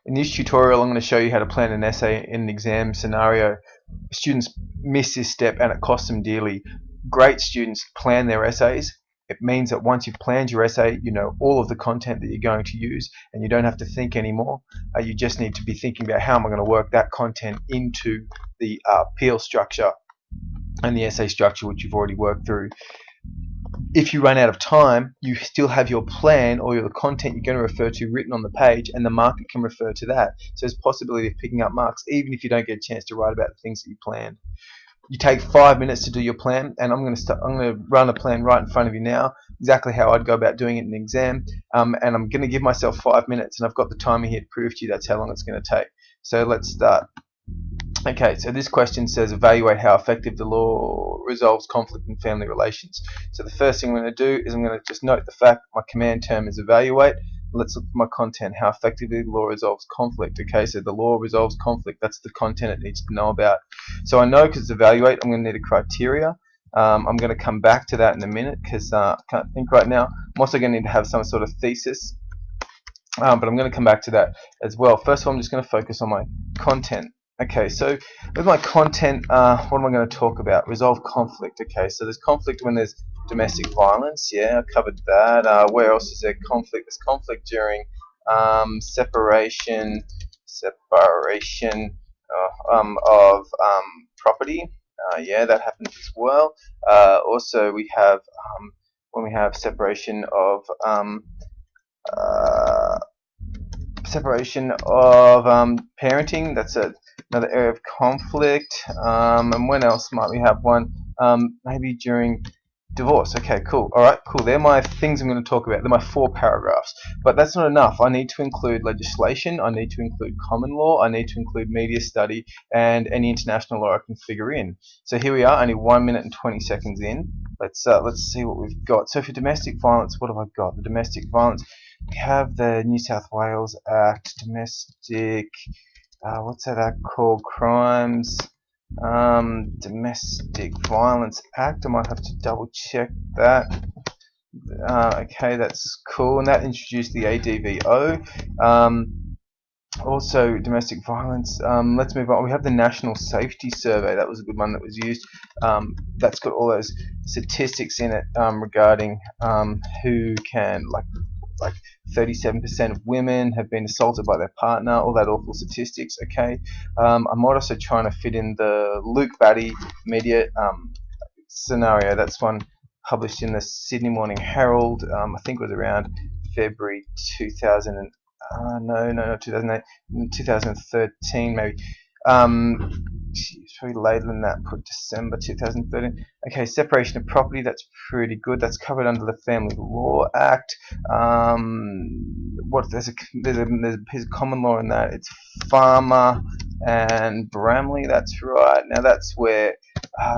In this tutorial, I'm going to show you how to plan an essay in an exam scenario. Students miss this step and it costs them dearly. Great students plan their essays. It means that once you've planned your essay, you know all of the content that you're going to use and you don't have to think anymore. You just need to be thinking about how am I going to work that content into the PL structure and the essay structure which you've already worked through. If you run out of time, you still have your plan or the content you're going to refer to written on the page, and the marker can refer to that. So there's possibility of picking up marks even if you don't get a chance to write about the things that you planned. You take 5 minutes to do your plan, and I'm going to run a plan right in front of you now, exactly how I'd go about doing it in an exam, and I'm going to give myself 5 minutes, and I've got the timer here to prove to you that's how long it's going to take. So let's start. Okay, so this question says evaluate how effective the law resolves conflict in family relations. So the first thing I'm going to do is I'm going to just note the fact my command term is evaluate. Let's look for my content, how effectively the law resolves conflict. Okay, so the law resolves conflict, that's the content it needs to know about. So I know because it's evaluate, I'm going to need a criteria. I'm going to come back to that in a minute because I can't think right now. I'm also going to need to have some sort of thesis, but I'm going to come back to that as well. First of all, I'm just going to focus on my content. Okay, so with my content, what am I going to talk about? Resolve conflict. Okay, so there's conflict when there's domestic violence. Yeah, I covered that. Where else is there conflict? There's conflict during separation of property. Yeah, that happens as well. Also, we have when we have separation of parenting. That's another area of conflict. And when else might we have one? Maybe during divorce. Okay, cool. Alright, cool. They're my things I'm going to talk about. They're my 4 paragraphs. But that's not enough. I need to include legislation. I need to include common law. I need to include media study and any international law I can figure in. So here we are, only 1 minute and 20 seconds in. Let's see what we've got. So for domestic violence, what have I got? The domestic violence. We have the New South Wales Act, domestic, what's that act called? Crimes, Domestic Violence Act. I might have to double check that. Okay, that's cool. And that introduced the ADVO. Also, domestic violence. Let's move on. We have the National Safety Survey. That was a good one that was used. That's got all those statistics in it regarding who can, like 37% of women have been assaulted by their partner, all that awful statistics. Okay, I might also try to fit in the Luke Batty media scenario. That's one published in the Sydney Morning Herald. I think it was around February 2000 not 2008, 2013 maybe. It's probably later than that, put December 2013. Okay, separation of property, that's pretty good. That's covered under the Family Law Act. There's a piece of common law in that. It's Farmer and Bramley, that's right. Now that's where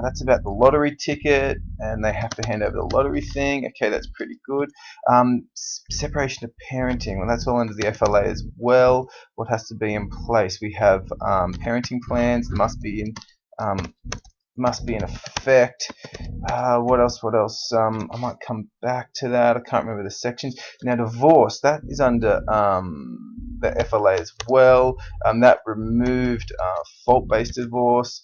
that's about the lottery ticket and they have to hand over the lottery thing. Okay, that's pretty good. Separation of parenting, well, that's all under the FLA as well. What has to be in place? We have parenting plans that must be in effect. What else? I might come back to that. I can't remember the sections. Now, divorce, that is under the FLA as well. That removed fault-based divorce.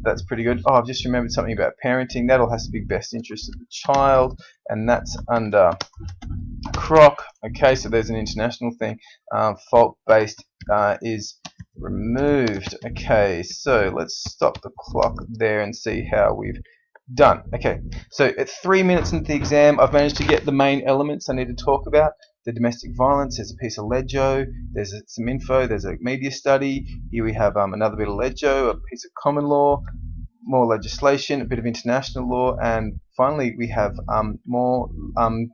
That's pretty good. Oh, I've just remembered something about parenting. That all has to be best interest of the child, and that's under CROC. Okay, so there's an international thing. Fault-based is removed. Okay, so let's stop the clock there and see how we've done. Okay, so at 3 minutes into the exam, I've managed to get the main elements I need to talk about. The domestic violence, there's a piece of Legio, there's some info, there's a media study. Here we have another bit of Legio, a piece of common law, more legislation, a bit of international law, and finally we have more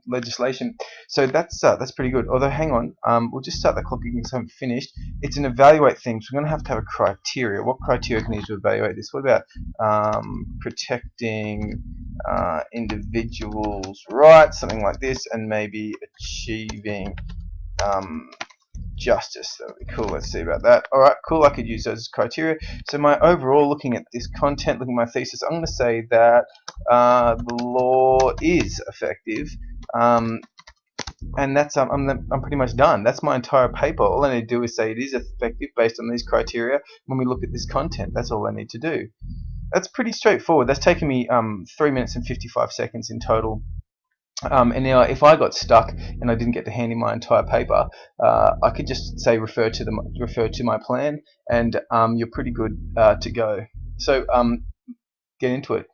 legislation. So that's pretty good. Although, hang on, we'll just start the clock again because I haven't finished. It's an evaluate thing, so we're going to have a criteria. What criteria can you use to evaluate this? What about protecting individuals' rights, something like this, and maybe achieving justice. That would be cool. Let's see about that. Alright, cool. I could use those as criteria. So my overall, looking at this content, looking at my thesis, I'm going to say that the law is effective and that's I'm pretty much done. That's my entire paper. All I need to do is say it is effective based on these criteria. When we look at this content, that's all I need to do. That's pretty straightforward. That's taken me 3 minutes and 55 seconds in total. And now, if I got stuck and I didn't get to hand in my entire paper, I could just say refer to my plan, and you're pretty good to go. So get into it.